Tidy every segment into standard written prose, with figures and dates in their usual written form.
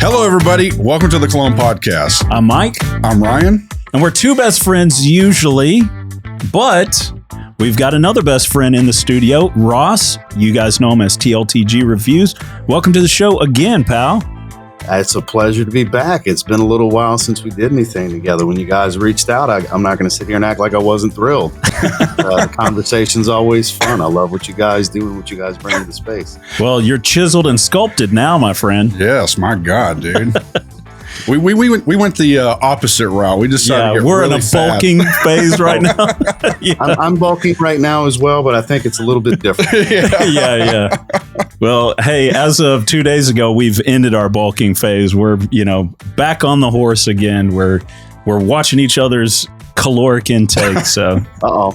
Hello, everybody. Welcome to the Cologne podcast. I'm Mike. I'm Ryan. And we're two best friends usually, but we've got another best friend in the studio, Ross. You guys know him as TLTG Reviews. Welcome to the show again, pal. It's a pleasure to be back. It's been a little while since we did anything together. When you guys reached out, I'm not going to sit here and act like I wasn't thrilled. The conversation's always fun. I love what you guys do and what you guys bring to the space. Well, you're chiseled and sculpted now, my friend. Yes, my God, dude. We went the opposite route. We decided to get we're really in a fat. bulking phase right now. Yeah. I'm bulking right now as well, but I think it's a little bit different. Yeah. Well, hey, as of 2 days ago, we've ended our bulking phase. We're, back on the horse again. We're watching each other's caloric intake. So,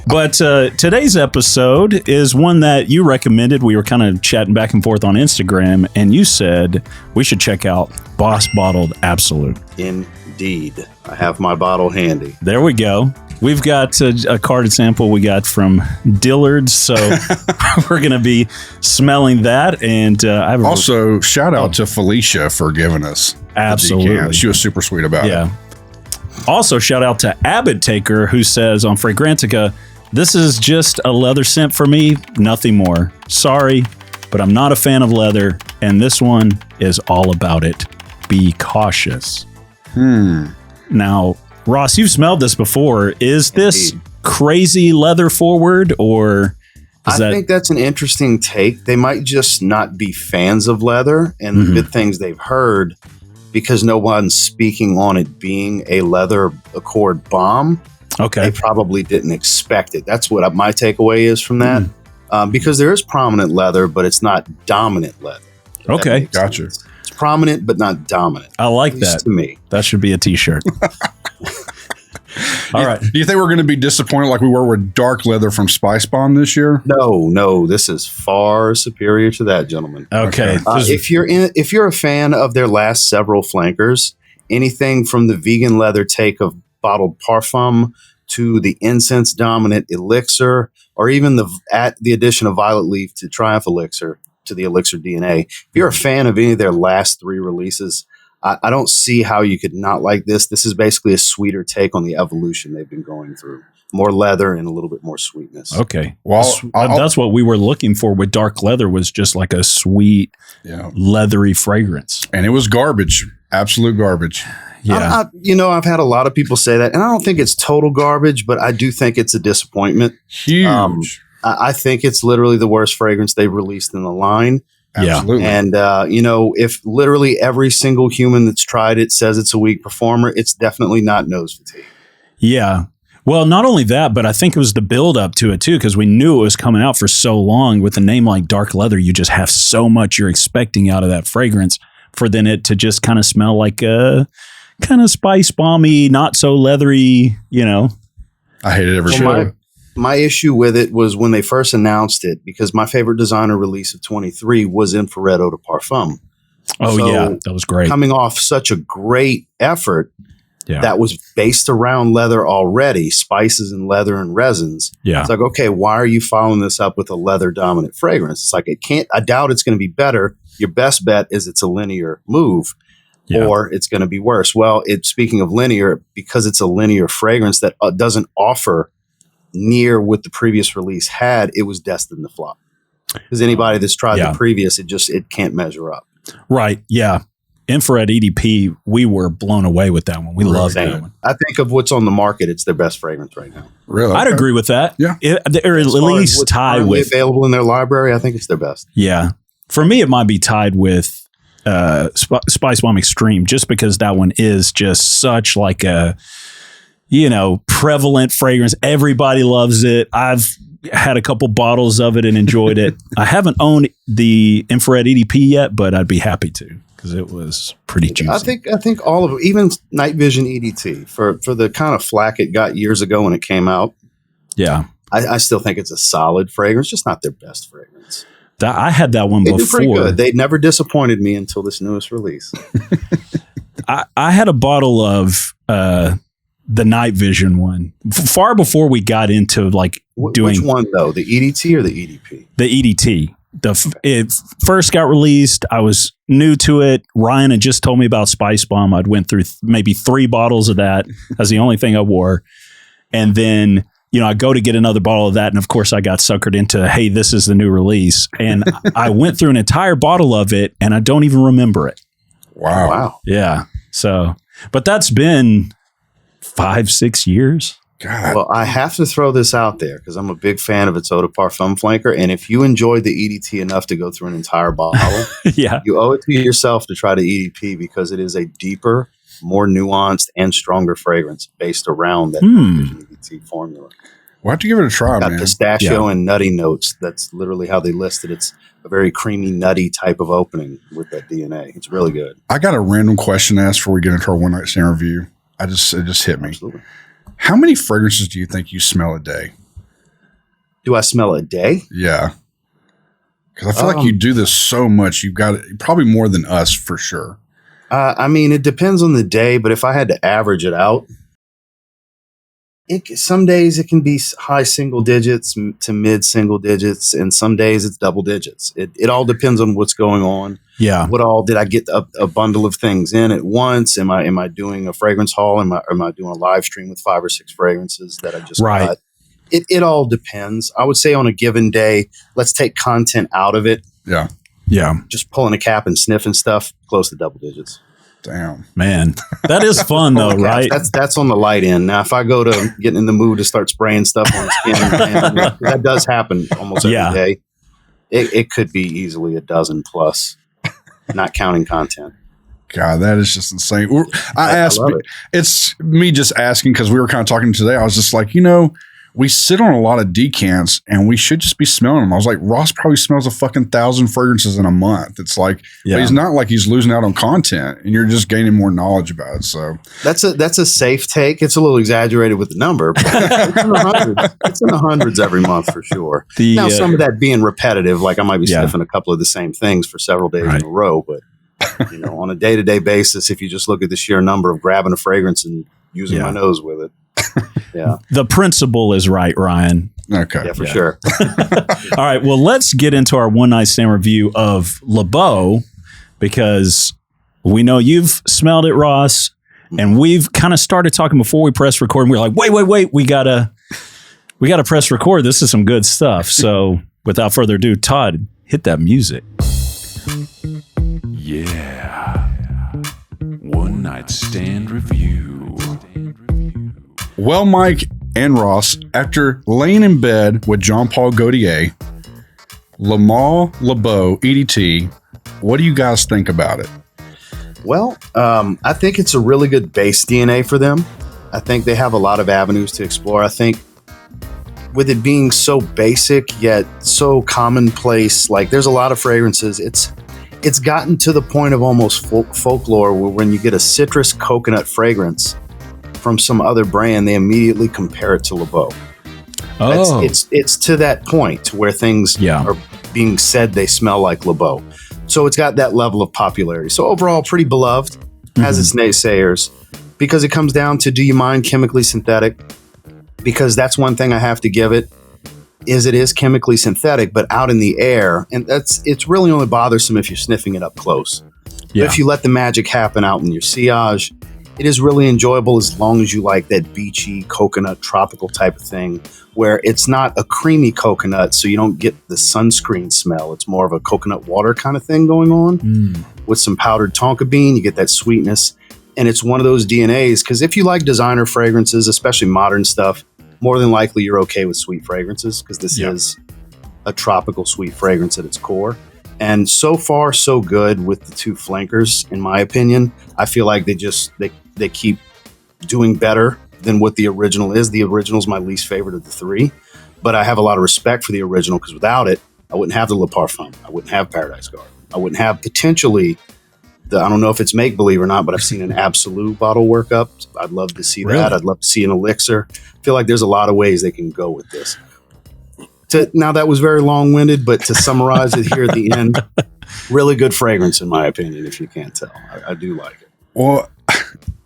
But today's episode is one that you recommended. We were kind of chatting back and forth on Instagram, and you said we should check out Boss Bottled Absolu. Indeed. I have my bottle handy. There we go. We've got a carded sample we got from Dillard's, so we're going to be smelling that. And I have also shout out to Felicia for giving us. Absolutely. She was super sweet about it. Also, shout out to Abbott Taker, who says on Fragrantica, "This is just a leather scent for me, nothing more. Sorry, but I'm not a fan of leather, and this one is all about it. Be cautious." Now, Ross, you've smelled this before. Is this crazy leather forward, or I think that's an interesting take. They might just not be fans of leather and the good things they've heard, because no one's speaking on it being a leather accord bomb. Okay. They probably didn't expect it. That's what my takeaway is from that. Because there is prominent leather, but it's not dominant leather. Okay. Gotcha. It's prominent, but not dominant. I like that. To me. That should be a t-shirt. All right. Do you think we're going to be disappointed like we were with dark leather from Spicebomb this year? No. This is far superior to that, gentlemen. Okay. If you're a fan of their last several flankers, anything from the vegan leather take of bottled parfum to the incense dominant elixir, or even the addition of violet leaf to Triumph elixir to the elixir DNA, if you're a fan of any of their last three releases, I don't see how you could not like this. This is basically a sweeter take on the evolution they've been going through. More leather and a little bit more sweetness. Okay. Well, that's what we were looking for with dark leather, was just like a sweet, leathery fragrance. And it was garbage. Absolute garbage. Yeah. I've had a lot of people say that, and I don't think it's total garbage, but I do think it's a disappointment. Huge. I think it's literally the worst fragrance they've released in the line. Absolutely. And, if literally every single human that's tried it says it's a weak performer, it's definitely not nose fatigue. Yeah. Well, not only that, but I think it was the build up to it too, because we knew it was coming out for so long. With a name like dark leather, you just have so much you're expecting out of that fragrance for then it to just kind of smell like a kind of spice bomby, not so leathery, I hate it every time. My issue with it was when they first announced it, because my favorite designer release of 23 was Infrared Eau de Parfum. That was great. Coming off such a great effort that was based around leather already, spices and leather and resins. Yeah. It's like, okay, why are you following this up with a leather dominant fragrance? It's like, I doubt it's going to be better. Your best bet is it's a linear move. Or it's going to be worse. Well, speaking of linear, because it's a linear fragrance that doesn't offer near what the previous release had, it was destined to flop. Because anybody that's tried the previous, it can't measure up. Right. Yeah. Infrared EDP, we were blown away with that one. We loved that one. I think of what's on the market, it's their best fragrance right now. Really? I'd agree with that. Yeah. They're at least tied with available in their library. I think it's their best. Yeah. For me, it might be tied with Spicebomb Extreme, just because that one is just such like a prevalent fragrance. Everybody loves it. I've had a couple bottles of it and enjoyed it. I haven't owned the Infrared EDP yet, but I'd be happy to, because it was pretty juicy. I think all of it, even Night Vision EDT, for the kind of flack it got years ago when it came out. Yeah. I still think it's a solid fragrance, just not their best fragrance. I had that one they before. Did pretty good. They never disappointed me until this newest release. I had a bottle of the Night Vision one far before we got into like doing. Which one though? The EDT or the EDP? The EDT. it first got released. I was new to it. Ryan had just told me about Spicebomb. I'd went through maybe 3 bottles of that. That's the only thing I wore. And then, I go to get another bottle of that. And of course I got suckered into, hey, this is the new release. And I went through an entire bottle of it and I don't even remember it. Wow. Yeah. So, but that's been 5-6 years. God. Well, I have to throw this out there because I'm a big fan of its Eau de Parfum flanker. And if you enjoyed the EDT enough to go through an entire bottle, Yeah. you owe it to yourself to try the EDP because it is a deeper, more nuanced, and stronger fragrance based around that EDT formula. We'll have to give it a try, Got man. pistachio and nutty notes. That's literally how they list it. It's a very creamy, nutty type of opening with that DNA. It's really good. I got a random question to ask before we get into our one night stand review. It just hit me. Absolutely. How many fragrances do you think you smell a day? Do I smell a day? Yeah. Because I feel like you do this so much. You've got it, probably more than us for sure. I mean, it depends on the day, but if I had to average it out, some days it can be high single digits to mid single digits, and some days it's double digits. It all depends on what's going on. Yeah. What all did I get a bundle of things in at once? Am I doing a fragrance haul? Am I doing a live stream with 5 or 6 fragrances that I just got? It all depends. I would say on a given day, let's take content out of it. Yeah. Yeah. Just pulling a cap and sniffing stuff, close to double digits. Damn. Man, that is fun though, right? That's on the light end. Now, if I go to getting in the mood to start spraying stuff on the skin, that does happen almost every day. It could be easily a dozen plus, not counting content. God, that is just insane. I asked, it's me just asking because we were kind of talking today. I was just like, we sit on a lot of decants and we should just be smelling them. I was like, Ross probably smells a fucking 1,000 fragrances in a month. It's like, but he's not like he's losing out on content and you're just gaining more knowledge about it. So that's a safe take. It's a little exaggerated with the number, but it's in the hundreds every month for sure. Now, some of that being repetitive, like I might be sniffing a couple of the same things for several days in a row, but on a day-to-day basis, if you just look at the sheer number of grabbing a fragrance and using my nose with it. Yeah. The principle is right, Ryan. Okay. Yeah, for sure. All right. Well, let's get into our one night stand review of Beau because we know you've smelled it, Ross, and we've kind of started talking before we press record. And we're like, wait, we gotta press record. This is some good stuff. So without further ado, Todd, hit that music. Yeah. One night stand review. Well, Mike and Ross, after laying in bed with Jean-Paul Gaultier, Le Beau EDT, what do you guys think about it? Well, I think it's a really good base DNA for them. I think they have a lot of avenues to explore. I think with it being so basic yet so commonplace, like there's a lot of fragrances. It's gotten to the point of almost folklore where when you get a citrus coconut fragrance from some other brand, they immediately compare it to Le Beau. Oh, it's to that point where things are being said they smell like Le Beau. So it's got that level of popularity. So overall, pretty beloved, has its naysayers, because it comes down to, do you mind chemically synthetic? Because that's one thing I have to give it, is it is chemically synthetic, but out in the air. And it's really only bothersome if you're sniffing it up close. Yeah. But if you let the magic happen out in your sillage, it is really enjoyable as long as you like that beachy, coconut, tropical type of thing, where it's not a creamy coconut, so you don't get the sunscreen smell. It's more of a coconut water kind of thing going on with some powdered tonka bean. You get that sweetness. And it's one of those DNAs, because if you like designer fragrances, especially modern stuff, more than likely you're okay with sweet fragrances, because this is a tropical sweet fragrance at its core. And so far, so good with the 2 flankers, in my opinion. I feel like they keep doing better than what the original is. The original is my least favorite of the 3, but I have a lot of respect for the original, because without it, I wouldn't have the Le Parfum. I wouldn't have Paradise Garden. I wouldn't have potentially I don't know if it's make-believe or not, but I've seen an Absolu bottle workup. I'd love to see that. I'd love to see an elixir. I feel like there's a lot of ways they can go with this. Now, that was very long-winded, but to summarize it here at the end, really good fragrance, in my opinion, if you can't tell. I do like it. Well,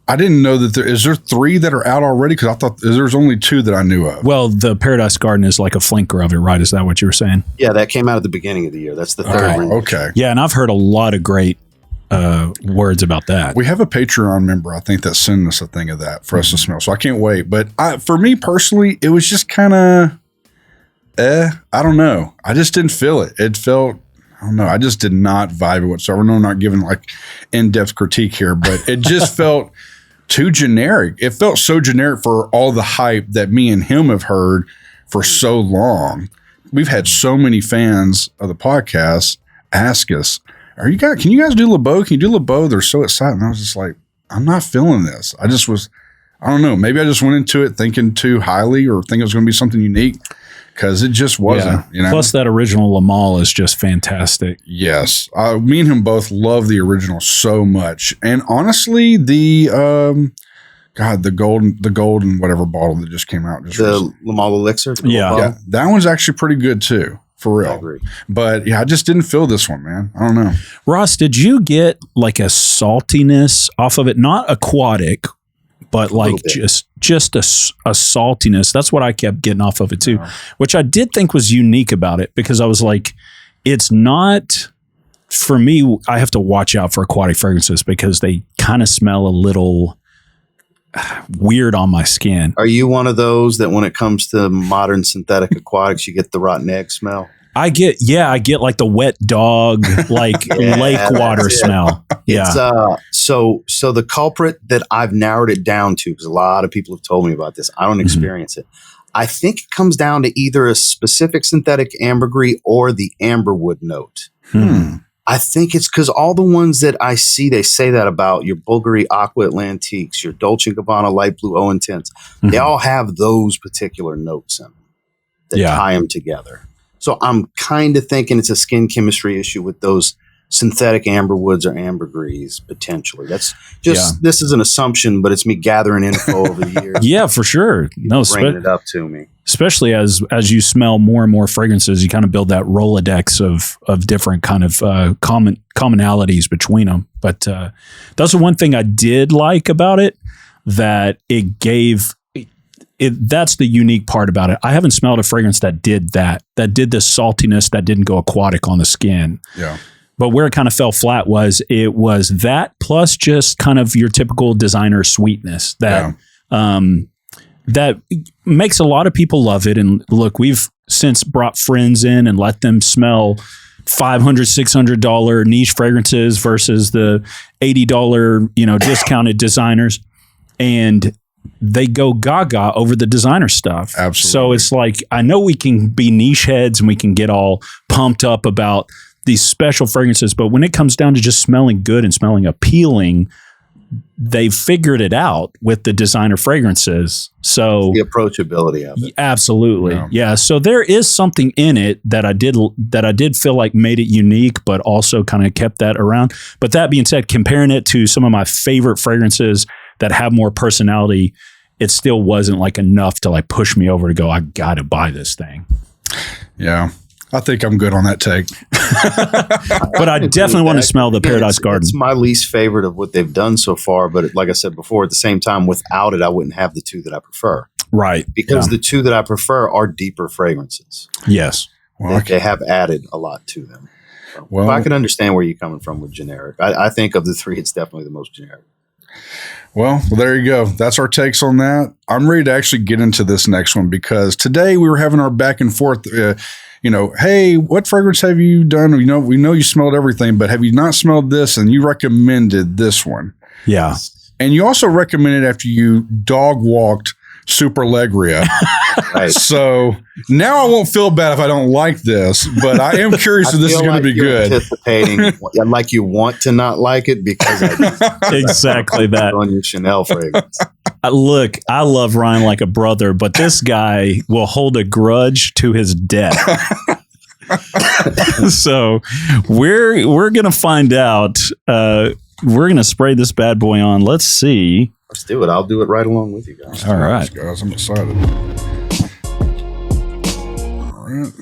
I didn't know that is there 3 that are out already? Because I thought there's only 2 that I knew of. Well, the Paradise Garden is like a flanker of it, right? Is that what you were saying? Yeah, that came out at the beginning of the year. That's the third one. Okay. Yeah, and I've heard a lot of great words about that. We have a Patreon member, I think, that sent us a thing of that for us to smell. So I can't wait. But for me personally, it was just kind of, I don't know. I just didn't feel it. It felt, I don't know. I just did not vibe it whatsoever. No, I'm not giving like in-depth critique here, but it just felt too generic. It felt so generic for all the hype that me and him have heard for so long. We've had so many fans of the podcast ask us, can you guys do LeBeau? Can you do LeBeau? They're so excited. And I was just like, I'm not feeling this. I don't know. Maybe I just went into it thinking too highly or think it was going to be something unique. Because it just wasn't, you know. Plus, that original Lamal is just fantastic. Yes, me and him both love the original so much, and honestly, the golden whatever bottle that just came out, the Lamal Elixir. Yeah, that one's actually pretty good too, for real. I agree. But yeah, I just didn't feel this one, man. I don't know. Ross, did you get like a saltiness off of it? Not aquatic, but like just a saltiness. That's what I kept getting off of it too, which I did think was unique about it, because I was like, it's not, for me, I have to watch out for aquatic fragrances because they kind of smell a little weird on my skin. Are you one of those that when it comes to modern synthetic aquatics, you get the rotten egg smell? I get like the wet dog, like lake water smell. Yeah. It's, so the culprit that I've narrowed it down to, because a lot of people have told me about this, I don't experience it. I think it comes down to either a specific synthetic ambergris or the amberwood note. I think it's because all the ones that I see, they say that about your Bulgari Aqua Atlantiques, your Dolce & Gabbana Light Blue Eau Intense. They all have those particular notes in them that tie them together. So I'm kind of thinking it's a skin chemistry issue with those synthetic amberwoods or ambergris potentially. That's just this is an assumption, but it's me gathering info over the years. Yeah, for sure. No, bringing it up to me. Especially as you smell more and more fragrances, you kind of build that Rolodex of different kind of commonalities between them. But that's the one thing I did like about it, that it gave. That's the unique part about it. I haven't smelled a fragrance that did did the saltiness that didn't go aquatic on the skin. Yeah. But where it kind of fell flat was that plus just kind of your typical designer sweetness that that makes a lot of people love it. And look, we've since brought friends in and let them smell $500, $600 niche fragrances versus the $80, discounted designers. And they go gaga over the designer stuff. Absolutely. So it's like, I know we can be niche heads and we can get all pumped up about these special fragrances, but when it comes down to just smelling good and smelling appealing, they've figured it out with the designer fragrances. So the approachability of it. Absolutely. Yeah. So there is something in it that I did feel like made it unique, but also kind of kept that around. But that being said, comparing it to some of my favorite fragrances that have more personality, it still wasn't like enough to like push me over to go, I got to buy this thing. Yeah. I think I'm good on that take. But I definitely want to smell the Paradise Garden. It's my least favorite of what they've done so far. But like I said before, at the same time, without it, I wouldn't have the two that I prefer. Right. Because the two that I prefer are deeper fragrances. Yes. Well, they have added a lot to them. So, well, I can understand where you're coming from with generic. I think of the three, it's definitely the most generic. Well, there you go. That's our takes on that. I'm ready to actually get into this next one because today we were having our back and forth. Hey, what fragrance have you done? We know you smelled everything, but have you not smelled this? And you recommended this one. Yeah. And you also recommended after you dog walked Superlegria. Right. So now I won't feel bad if I don't like this, but I am curious if this is going to be good. Anticipating, like you want to not like it because exactly that on your Chanel fragrance. Look, I love Ryan like a brother, but this guy will hold a grudge to his death. So we're gonna find out. We're gonna spray this bad boy on. Let's see. Let's do it. I'll do it right along with you guys. All right, guys. I'm excited. All right.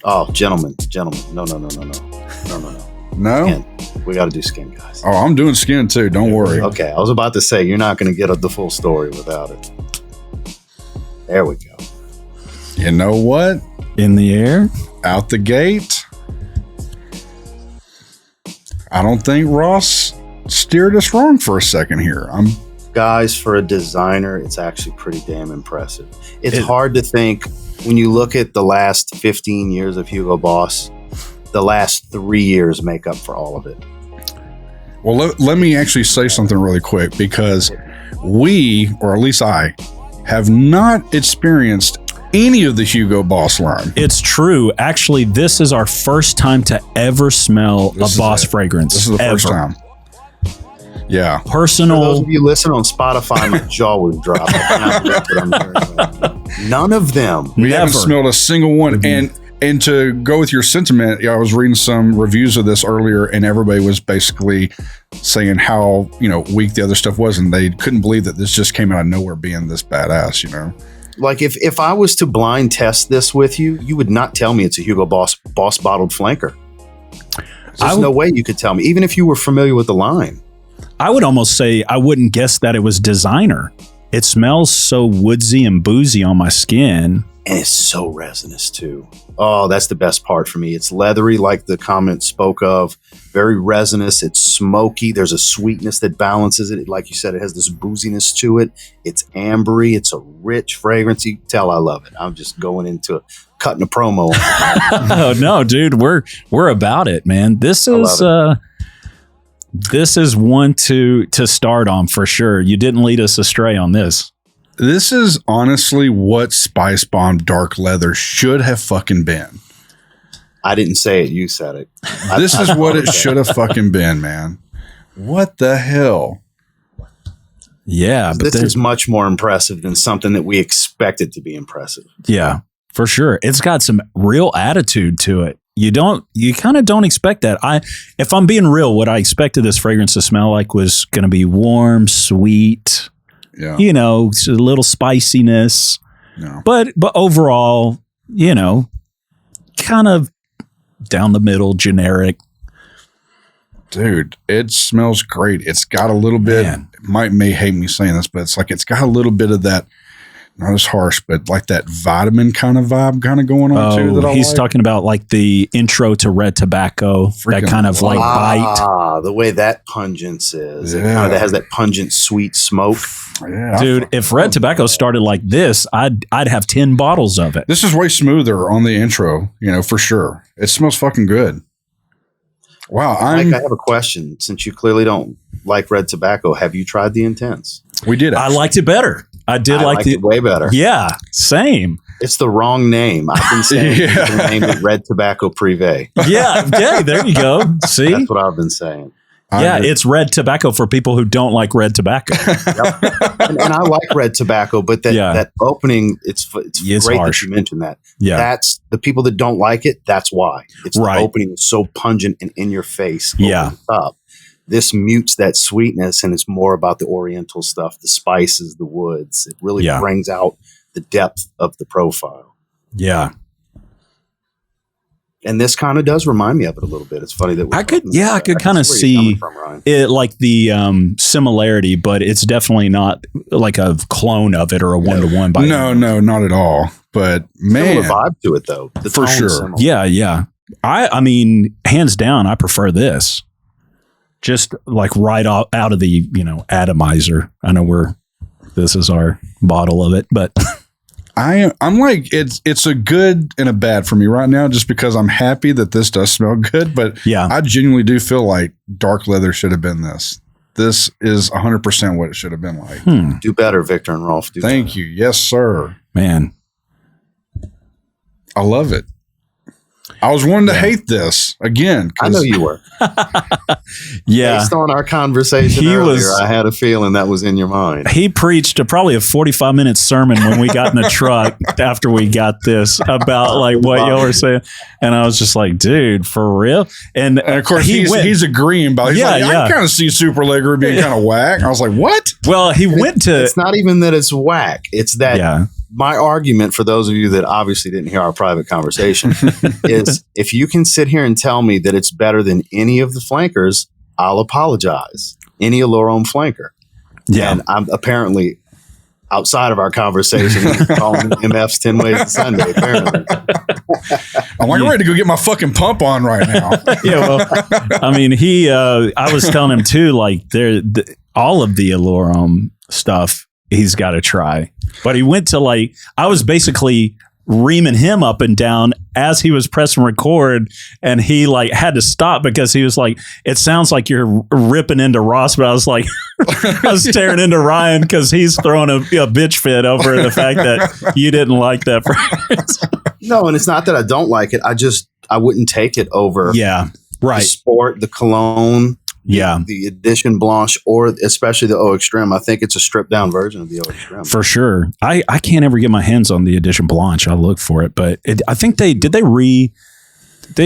Oh, gentlemen. No. No? We got to do skin, guys. Oh, I'm doing skin too. Don't worry. Okay, I was about to say, you're not going to get the full story without it. There we go. You know what? In the air? Out the gate. I don't think Ross steered us wrong for a second here. Guys, for a designer, it's actually pretty damn impressive. It's hard to think when you look at the last 15 years of Hugo Boss, the last 3 years make up for all of it. Well, let me actually say something really quick, because we, or at least I, have not experienced any of the Hugo Boss line. It's true. Actually, this is our first time to ever smell a Boss fragrance. This is the first time. Yeah. Personal. For those of you listening on Spotify, my jaw was dropping. None of them. We haven't smelled a single one. And to go with your sentiment, I was reading some reviews of this earlier, and everybody was basically saying how, weak the other stuff was, and they couldn't believe that this just came out of nowhere being this badass, Like if I was to blind test this with you, you would not tell me it's a Hugo Boss bottled flanker. There's no way you could tell me, even if you were familiar with the line. I would almost say I wouldn't guess that it was designer. It smells so woodsy and boozy on my skin. And it's so resinous too. Oh, that's the best part for me. It's leathery, like the comment spoke of. Very resinous. It's smoky. There's a sweetness that balances it. Like you said, it has this booziness to it. It's ambery. It's a rich fragrance. You can tell I love it. I'm just going into cutting a promo. Oh no, dude, we're about it, man. This is one to start on for sure. You didn't lead us astray on this. This is honestly what Spicebomb Dark Leather should have fucking been. I didn't say it. You said it. This is what it should have fucking been, man. What the hell? Yeah. But this is much more impressive than something that we expected to be impressive. Yeah, for sure. It's got some real attitude to it. You kind of don't expect that. If I'm being real, what I expected this fragrance to smell like was going to be warm, sweet, a little spiciness, but overall, kind of down the middle, generic. Dude, it smells great. It's got a little bit, may hate me saying this, but it's got a little bit of that, not as harsh, but like that vitamin kind of vibe kind of going on too. That he's talking about like the intro to Red Tobacco, that kind of like bite. The way that pungence is. It kind of has that pungent, sweet smoke. Yeah, dude, if Red Tobacco started like this, I'd have 10 bottles of it. This is way smoother on the intro, for sure. It smells fucking good. Wow. Mike, I have a question. Since you clearly don't like Red Tobacco, have you tried the Intense? We did. I liked it better. I liked it way better. Yeah, same. It's the wrong name. I've been saying you can name it Red Tobacco Privé. Yeah, there you go. See? That's what I've been saying. It's Red Tobacco for people who don't like red tobacco. and I like red tobacco, but that opening, it's great harsh. that you mentioned that. Yeah. That's the people that don't like it. That's why. It's the opening is so pungent and in your face. Yeah. Up. This mutes that sweetness, and it's more about the oriental stuff, the spices, the woods. It really brings out the depth of the profile. Yeah. And this kind of does remind me of it a little bit. It's funny that I could kind of see it, like the similarity, but it's definitely not like a clone of it or a one-to-one. No, not at all. But man, similar vibe to it though, for sure. Yeah. I mean, hands down, I prefer this. Just like right out of the atomizer. I know this is our bottle of it, but. I'm like, it's a good and a bad for me right now, just because I'm happy that this does smell good. But yeah, I genuinely do feel like Dark Leather should have been this. This is 100% what it should have been like. Do better, Victor and Rolf. Thank you. Yes, sir. Man, I love it. I was wanting to hate this again. I know you were. Yeah. Based on our conversation earlier, I had a feeling that was in your mind. He preached probably a 45-minute sermon when we got in the truck after we got this about like what y'all were saying. And I was just like, dude, for real? And of course, he's agreeing about it. I kind of see Superleggera being kind of whack. I was like, what? Well, he went to... It's not even that it's whack. It's that my argument for those of you that obviously didn't hear our private conversation is if you can sit here and tell me that it's better than any of the flankers, I'll apologize. Any Allure flanker. Yeah. And I'm apparently outside of our conversation calling MF's 10 Ways to Sunday, apparently. I'm like, I'm ready to go get my fucking pump on right now. Yeah, well, I mean, I was telling him too, like, all of the Allure stuff he's got to try. But he went to, like, I was basically reaming him up and down as he was pressing record, and he like had to stop because he was like, it sounds like you're ripping into Ross, but I was like, I was staring into Ryan because he's throwing a bitch fit over the fact that you didn't like that fragrance. No, and it's not that I don't like it. I wouldn't take it over the Sport, the Cologne, the Edition Blanche, or especially the Eau Extreme. I think it's a stripped down version of the Eau Extreme. For sure. I can't ever get my hands on the Edition Blanche. I'll look for it, but I think they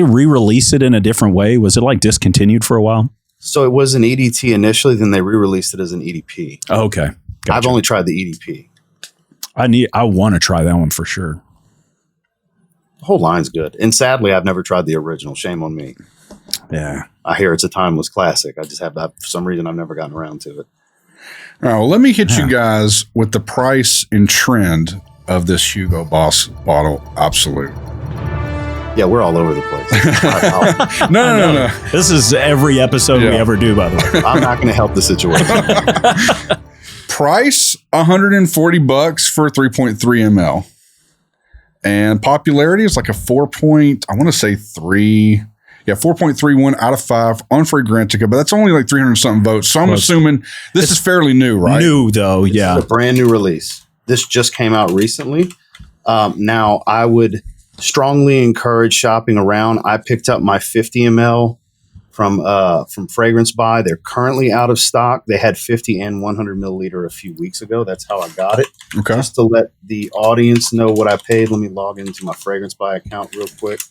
re-release it in a different way. Was it like discontinued for a while? So it was an EDT initially, then they re-released it as an EDP. Oh, okay. Gotcha. I've only tried the EDP. I want to try that one for sure. The whole line's good. And sadly, I've never tried the original. Shame on me. Yeah. I hear it's a timeless classic. I just have that for some reason. I've never gotten around to it. All right, well, let me hit you guys with the price and trend of this Hugo Boss bottle Absolu. Yeah, we're all over the place. No. This is every episode we ever do, by the way. I'm not going to help the situation. Price $140 for 3.3 ml. And popularity is like a 4.31 out of 5 on Fragrantica, but that's only like 300 something votes. So I'm assuming this is fairly new, right? New though, This is a brand new release. This just came out recently. Now I would strongly encourage shopping around. I picked up my 50 ml from Fragrance Buy. They're currently out of stock. They had 50 and 100 milliliter a few weeks ago. That's how I got it. Okay. Just to let the audience know what I paid. Let me log into my Fragrance Buy account real quick.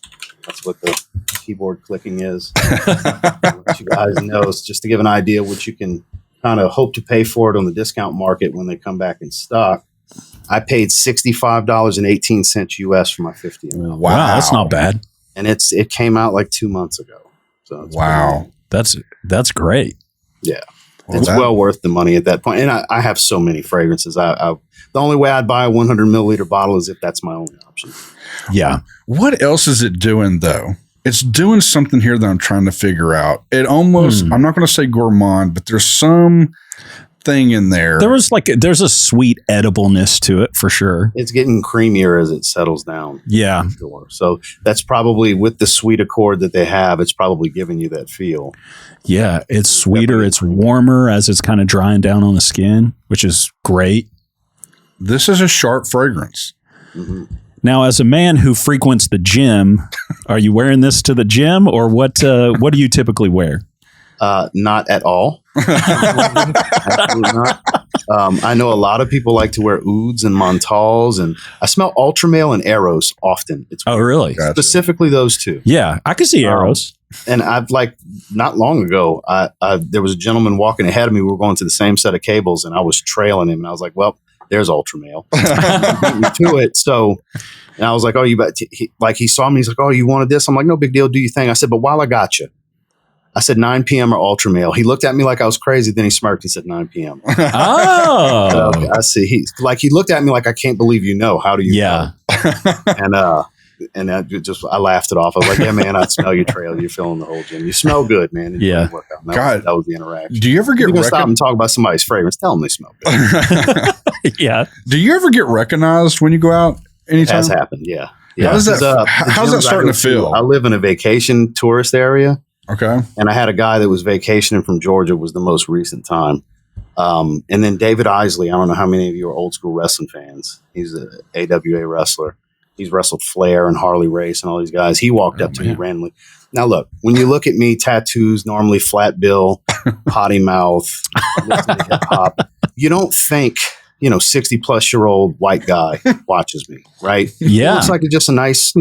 That's what the keyboard clicking is. Let you guys know, it's just to give an idea what you can kind of hope to pay for it on the discount market when they come back in stock. I paid $65.18 US for my 50 ml. Wow, that's not bad. And it came out like 2 months ago. So wow, that's great. Yeah, it's well worth the money at that point. And I have so many fragrances. The only way I'd buy a 100 milliliter bottle is if that's my only option. Yeah. What else is it doing though? It's doing something here that I'm trying to figure out. It almost, I'm not going to say gourmand, but there's some thing in there. There's a sweet edibleness to it for sure. It's getting creamier as it settles down. Yeah. Sure. So that's probably with the sweet accord that they have, it's probably giving you that feel. Yeah. It's sweeter. It's warmer as it's kind of drying down on the skin, which is great. This is a sharp fragrance. Mm-hmm. Now, as a man who frequents the gym, are you wearing this to the gym or what do you typically wear? Not at all. Absolutely not. I know a lot of people like to wear ouds and menthols, and I smell Ultramale and Eros often. Really? Specifically those two. Yeah, I can see Eros. And I've not long ago, there was a gentleman walking ahead of me. We were going to the same set of cables, and I was trailing him, and I was like, well, there's Ultramale. Beat me to it. So, and I was like, oh, you bet. He saw me. He's like, oh, you wanted this? I'm like, no big deal. Do your thing. I said, but while I got you, I said 9 p.m. or Ultramale. He looked at me like I was crazy. Then he smirked and said 9 p.m. Oh, okay, I see. He looked at me like, I can't believe you know. How do you know? And I laughed it off. I was like, yeah, man, I smell your trail. You're feeling the whole gym. You smell good, man. Yeah. God, that was the interaction. Do you ever get stop and talk about somebody's fragrance? Tell them they smell good. Yeah. Do you ever get recognized when you go out anytime? It has happened, yeah. How's that starting to feel? I live in a vacation tourist area. Okay. And I had a guy that was vacationing from Georgia, was the most recent time. And then David Isley, I don't know how many of you are old school wrestling fans. He's an AWA wrestler. He's wrestled Flair and Harley Race and all these guys. He walked up to me randomly. Now, look, when you look at me, tattoos, normally flat bill, potty mouth, hip hop, you don't think, 60 plus year old white guy watches me, right? Yeah. It looks like just a nice,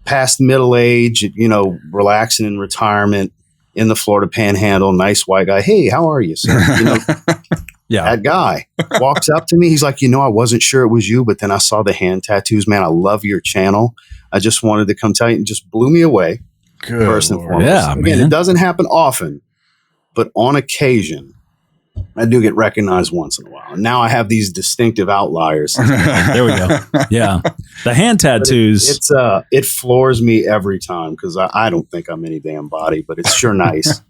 past middle age, relaxing in retirement in the Florida Panhandle, nice white guy. Hey, how are you, sir? That guy walks up to me. He's like, I wasn't sure it was you, but then I saw the hand tattoos. Man, I love your channel. I just wanted to come tell you, and just blew me away. Good first and Lord. foremost. Yeah, Again, man. it doesn't happen often, but on occasion, I do get recognized once in a while. And now I have these distinctive outliers. There we go. Yeah. The hand tattoos. It floors me every time because I don't think I'm any damn body, but it's sure nice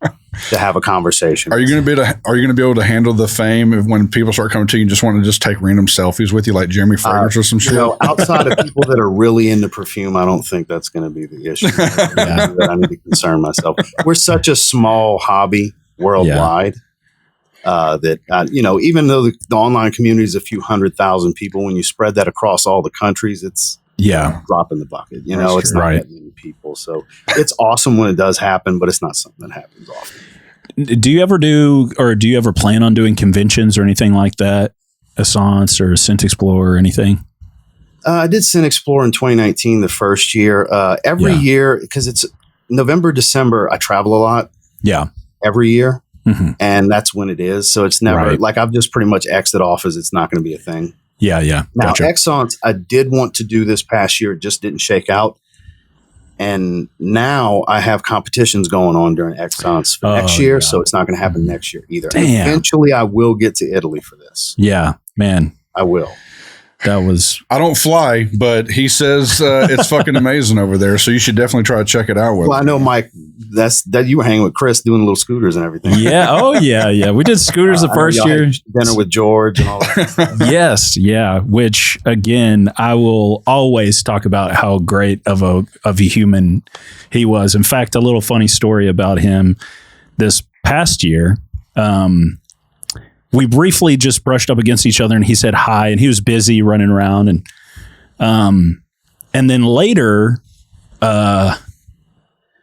to have a conversation. Are you going to be able to handle the fame of when people start coming to you and just want to just take random selfies with you, like Jeremy Fragrance or some shit? Outside of people that are really into perfume, I don't think that's going to be the issue. That I need to concern myself. We're such a small hobby worldwide. Even though the online community is a few 100,000 people, when you spread that across all the countries, it's a drop in the bucket. It's not that many people. So it's awesome when it does happen, but it's not something that happens often. Do you ever plan on doing conventions or anything like that? Essence or Scent Explorer or anything? I did Scent Explorer in 2019, the first year. Every year, because it's November, December, I travel a lot. Yeah. Every year. Mm-hmm. And that's when it is. So it's never like I've just pretty much X'd off as it's not going to be a thing. Yeah. Yeah. Now, Gotcha. Essence, I did want to do this past year. It just didn't shake out. And now I have competitions going on during Essence for next year. Yeah. So it's not going to happen next year either. Damn. Eventually, I will get to Italy for this. Yeah, man. I will. I don't fly, but he says it's fucking amazing over there. So you should definitely try to check it out. Well, I know, Mike, that you were hanging with Chris doing little scooters and everything. Yeah. Oh, yeah. Yeah. We did scooters the first year. Dinner with George and all that. Yes. Yeah. Which, again, I will always talk about how great of a human he was. In fact, a little funny story about him this past year. We briefly just brushed up against each other and he said hi and he was busy running around. And then later,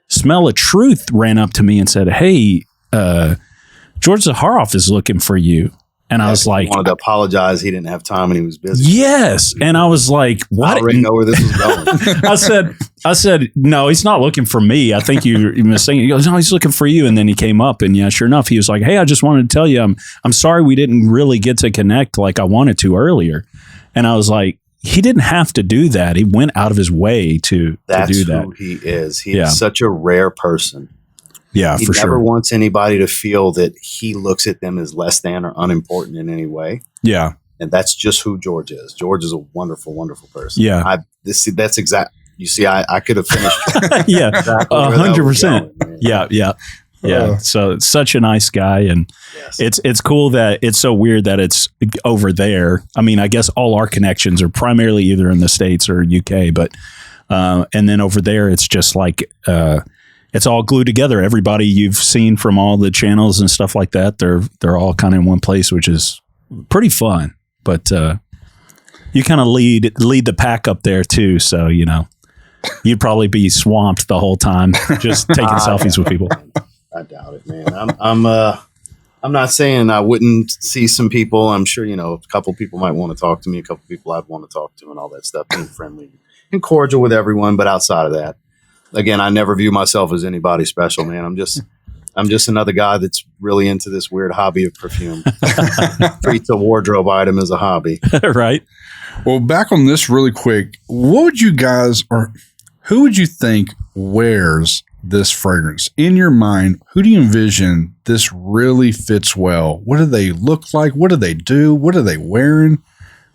Smell of Truth ran up to me and said, "Hey, George Zaharoff is looking for you." And I was like, I wanted to apologize. He didn't have time and he was busy. Yes. And I was like, what? I already know where this is going. I said, no, he's not looking for me. I think you're mistaken. He goes, no, he's looking for you. And then he came up and sure enough, he was like, hey, I just wanted to tell you, I'm sorry we didn't really get to connect like I wanted to earlier. And I was like, he didn't have to do that. He went out of his way to do that. That's who he is. He is such a rare person. Yeah, he for sure. He never wants anybody to feel that he looks at them as less than or unimportant in any way. Yeah. And that's just who George is. George is a wonderful, wonderful person. Yeah. That's exact. You see, I could have finished. Yeah. 100%. Yeah. Yeah. Yeah. So it's such a nice guy. And it's cool that it's so weird that it's over there. I mean, I guess all our connections are primarily either in the States or UK, but, and then over there, it's just like, it's all glued together. Everybody you've seen from all the channels and stuff like that, they're all kind of in one place, which is pretty fun. But you kind of lead the pack up there too. So, you'd probably be swamped the whole time just taking selfies with people. I doubt it, man. I'm not saying I wouldn't see some people. I'm sure, a couple people might want to talk to me, a couple people I'd want to talk to and all that stuff, being friendly and cordial with everyone. But outside of that, again, I never view myself as anybody special, man. I'm just another guy that's really into this weird hobby of perfume. Treats a wardrobe item as a hobby. Right. Well, back on this really quick, what would you guys, or who would you think wears this fragrance? In your mind, who do you envision this really fits well? What do they look like? What do they do? What are they wearing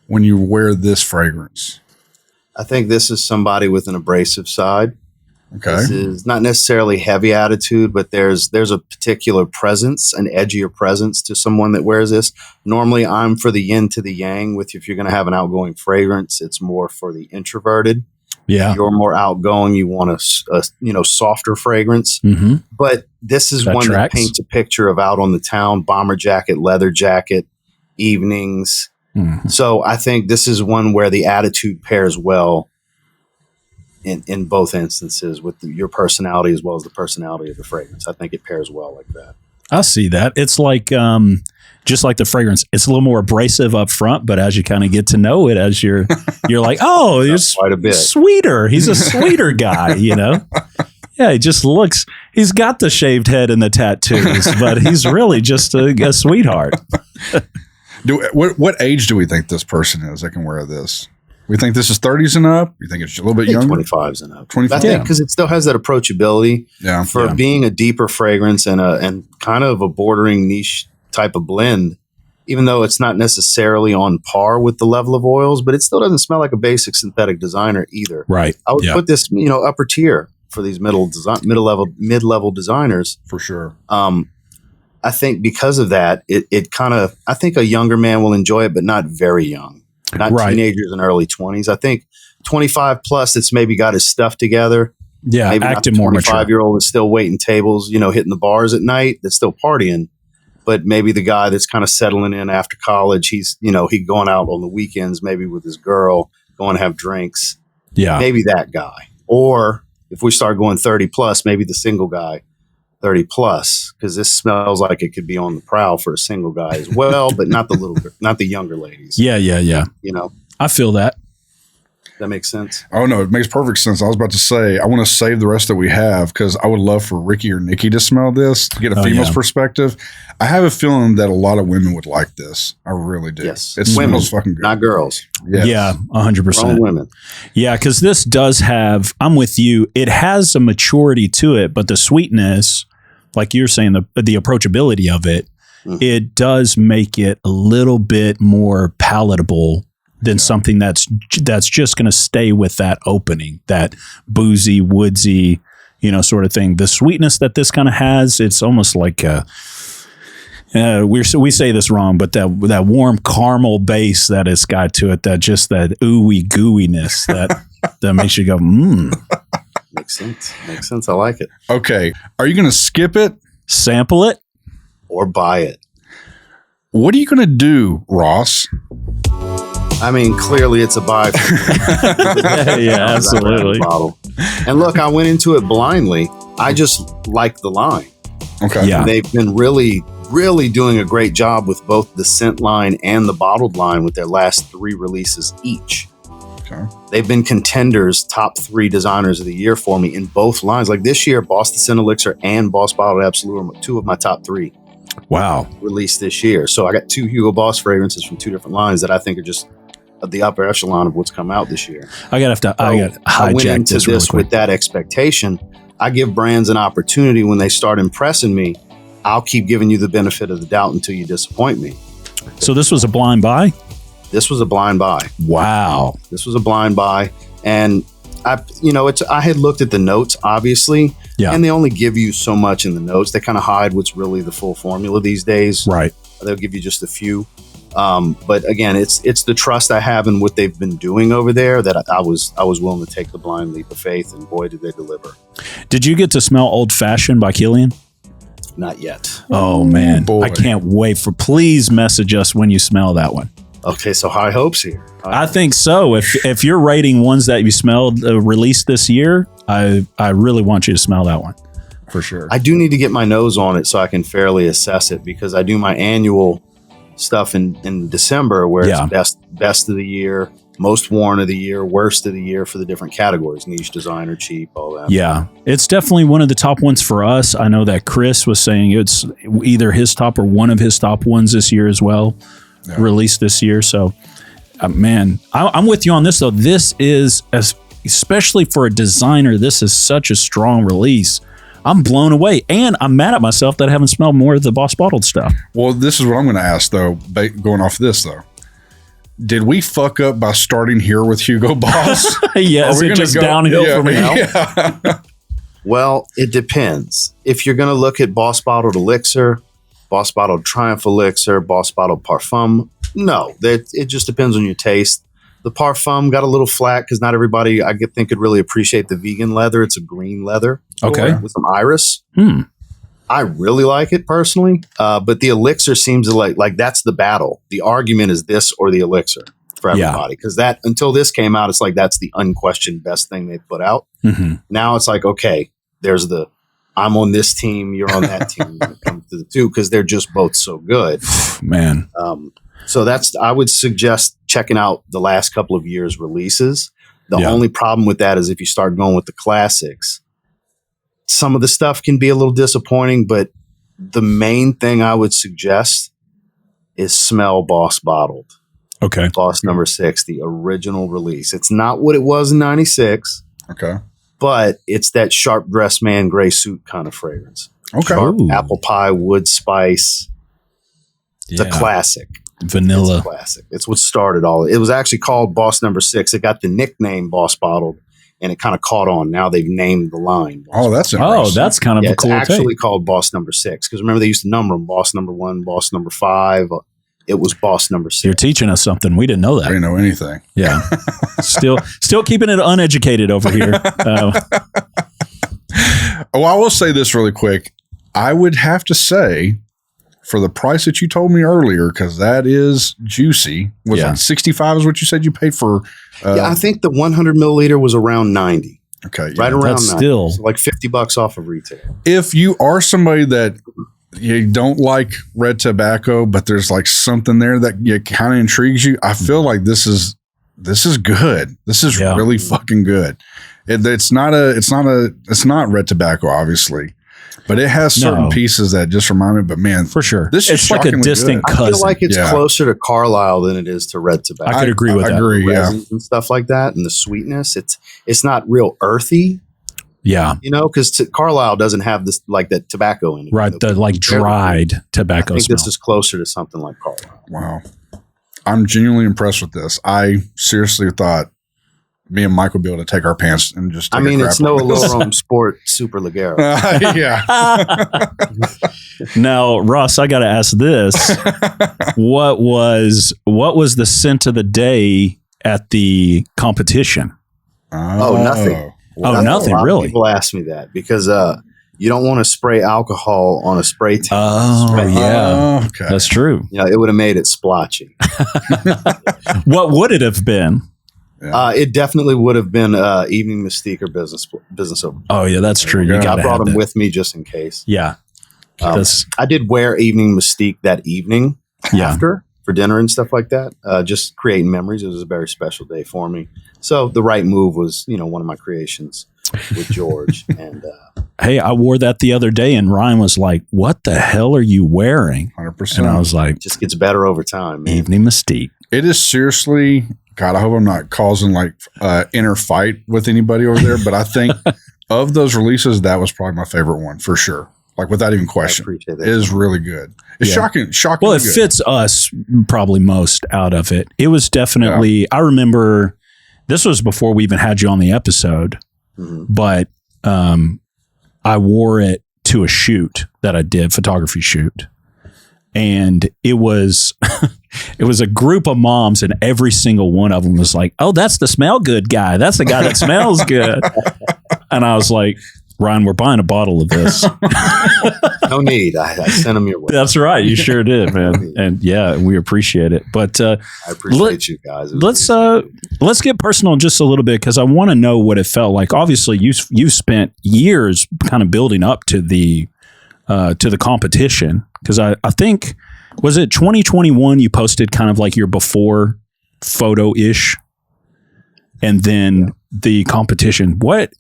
when you wear this fragrance? I think this is somebody with an abrasive side. Okay. This is not necessarily heavy attitude, but there's a particular presence, an edgier presence to someone that wears this. Normally, I'm for the yin to the yang. If you're going to have an outgoing fragrance, it's more for the introverted. Yeah, you're more outgoing. You want a softer fragrance. Mm-hmm. But this is one that paints a picture of out on the town, bomber jacket, leather jacket, evenings. Mm-hmm. So I think this is one where the attitude pairs well. In both instances with your personality as well as the personality of the fragrance. I think it pairs well like that. I see that. It's like, just like the fragrance, it's a little more abrasive up front, but as you kind of get to know it, as you're like, oh, he's quite a bit sweeter. He's a sweeter guy, Yeah, he's got the shaved head and the tattoos, but he's really just a sweetheart. What age do we think this person is that can wear this? We think this is 30s and up. You think it's a little bit younger? 25s and up. 25. I think because it still has that approachability for being a deeper fragrance and kind of a bordering niche type of blend, even though it's not necessarily on par with the level of oils, but it still doesn't smell like a basic synthetic designer either. Right. I would put this, upper tier for these mid-level designers. For sure. I think because of that, it kind of, I think a younger man will enjoy it, but not very young. Not teenagers and early 20s. I think 25 plus that's maybe got his stuff together. Yeah, maybe acting not more mature. 25-year-old that's still waiting tables, hitting the bars at night, that's still partying. But maybe the guy that's kind of settling in after college, he's going out on the weekends, maybe with his girl, going to have drinks. Yeah. Maybe that guy. Or if we start going 30 plus, maybe the single guy, 30 plus, because this smells like it could be on the prowl for a single guy as well, but not the younger ladies. Yeah. I feel that. That makes sense. Oh, no, it makes perfect sense. I was about to say, I want to save the rest that we have because I would love for Ricky or Nikki to smell this to get a female's perspective. I have a feeling that a lot of women would like this. I really do. Yes. It smells fucking good. Not girls. Yes. Yeah, 100%. Grown women. Yeah, because this does have, I'm with you, it has a maturity to it, but the sweetness, like you're saying, the approachability of it, it does make it a little bit more palatable than something that's just going to stay with that opening, that boozy, woodsy, sort of thing. The sweetness that this kind of has, it's almost like we say this wrong, but that warm caramel base that it's got to it, that ooey gooiness that makes you go, Makes sense. I like it. Okay. Are you going to skip it? Sample it? Or buy it. What are you going to do, Ross? I mean, clearly it's a buy. Yeah, absolutely. And look, I went into it blindly. I just like the line. Okay. Yeah. They've been really, really doing a great job with both the scent line and the bottled line with their last 3 releases each. Okay. They've been contenders, top 3 designers of the year for me in both lines. Like this year, Boss the Scent Elixir and Boss Bottled Absolu are 2 of my top 3. Wow. Released this year. So I got 2 Hugo Boss fragrances from 2 different lines that I think are just the upper echelon of what's come out this year. I got to hijack this with that expectation. I give brands an opportunity when they start impressing me. I'll keep giving you the benefit of the doubt until you disappoint me. So this was a blind buy? This was a blind buy. Wow. This was a blind buy. And I had looked at the notes, obviously, and they only give you so much in the notes. They kind of hide what's really the full formula these days. Right. They'll give you just a few. But again, it's the trust I have in what they've been doing over there that I was willing to take the blind leap of faith, and boy, did they deliver. Did you get to smell Old Fashioned by Killian? Not yet. Oh man, boy. I can't wait please message us when you smell that one. Okay, so high hopes here. I think so. If you're rating ones that you smelled released this year, I really want you to smell that one for sure. I do need to get my nose on it so I can fairly assess it, because I do my annual stuff in December where it's best of the year, most worn of the year, worst of the year for the different categories, niche, designer, cheap, all that. Yeah, it's definitely one of the top ones for us. I know that Chris was saying it's either his top or one of his top ones this year as well. Yeah. Released this year. So, man, I'm with you on this, though. This is, especially for a designer, this is such a strong release. I'm blown away. And I'm mad at myself that I haven't smelled more of the Boss Bottled stuff. Well, this is what I'm going to ask, though, going off this, though. Did we fuck up by starting here with Hugo Boss? Yeah, is it just downhill from here? Yeah. Well, it depends. If you're going to look at Boss Bottled Elixir, Boss Bottled Triumph Elixir, Boss Bottled Parfum, no, it just depends on your taste. The Parfum got a little flat because not everybody, I think, could really appreciate the vegan leather. It's a green leather, with some iris. I really like it personally, but the Elixir seems to like that's the battle. The argument is this or the Elixir for everybody, because that until this came out, it's like that's the unquestioned best thing they've put out. Mm-hmm. Now it's like, okay, there's the I'm on this team, you're on that team when it comes to the two, because they're just both so good. Man. So I would suggest checking out the last couple of years' releases. The only problem with that is if you start going with the classics, some of the stuff can be a little disappointing, but the main thing I would suggest is Smell Boss Bottled. Okay. Boss number 6, the original release. It's not what it was in 96. Okay. But it's that sharp dressed man gray suit kind of fragrance. Okay. Sharp Ooh. apple pie, wood spice. It's a classic. Vanilla. It's a classic. It's what started all. It was actually called Boss number 6. It got the nickname Boss Bottled, and it kind of caught on. Now they've named the line. Oh, that's interesting. Oh, that's kind of a cool It's actually take. called Boss number 6 because remember they used to number them: Boss number 1, Boss number 5. It was Boss number 6. You're teaching us something. We didn't know I that. didn't know anything. Yeah. Still keeping it uneducated over here. Oh, I will say this really quick. I would have to say, for the price that you told me earlier, because that is juicy, was Yeah. like 65 is what you said you paid for. Yeah, I think the 100 milliliter was around 90. Okay. Right around That's 90. still- So like $50 off of retail. If you are somebody that you don't like red tobacco, but there's like something there that kind of intrigues you, I feel like this is good. This is really fucking good. It's not red tobacco, obviously, but it has certain pieces that just remind me. But man, For sure. this is It's like a shockingly distant good. I cousin. feel like it's Yeah. closer to Carlisle than it is to red tobacco. I could agree with I that. agree. Yeah. Resins and stuff like that, and the sweetness. It's not real earthy, Yeah. because Carlisle doesn't have this like that tobacco in it. Right. The like dried I tobacco think smell. this is closer to something like Carlisle. Wow. I'm genuinely impressed with this. I seriously thought me and Mike would be able to take our pants and just. I take a mean, crap it's no on this. Allure Sport Super Ligero. Yeah. Now, Ross, I got to ask this. What was the scent of the day at the competition? Oh, nothing. Oh, nothing, A lot of really? People ask me that because you don't want to spray alcohol on a spray tan. Oh, yeah. Okay. That's true. It would have made it splotchy. What would it have been? It definitely would have been Evening Mystique or Business Over. Oh, yeah, that's true. You Yeah. got I to brought have them that. with me just in case. Yeah. That's- I did wear Evening Mystique that evening Yeah. after for dinner and stuff like that. Just creating memories. It was a very special day for me. So the right move was, one of my creations with George. And Hey, I wore that the other day, and Ryan was like, "What the hell are you wearing?" 100%. And I was like, it just gets better over time, man. "Evening Mystique." It is seriously, God, I hope I'm not causing like inner fight with anybody over there, but I think of those releases, that was probably my favorite one for sure. Like without even I question. appreciate It that. is really good. It's Yeah. shocking. Well, it fits us probably most out of it. It was definitely, I remember this was before we even had you on the episode, Mhm. but I wore it to a shoot that I did, photography shoot. And it was it was a group of moms, and every single one of them was like, "Oh, that's the smell good guy. That's the guy that smells good." And I was like, "Ryan, we're buying a bottle of this." No need. I sent them your way. That's right. You sure did, man. And yeah, we appreciate it. But I appreciate you guys. It was let's get personal just a little bit, because I want to know what it felt like. Obviously, you spent years kind of building up to the competition, because I think, was it 2021 you posted kind of like your before photo ish, and then the competition. What?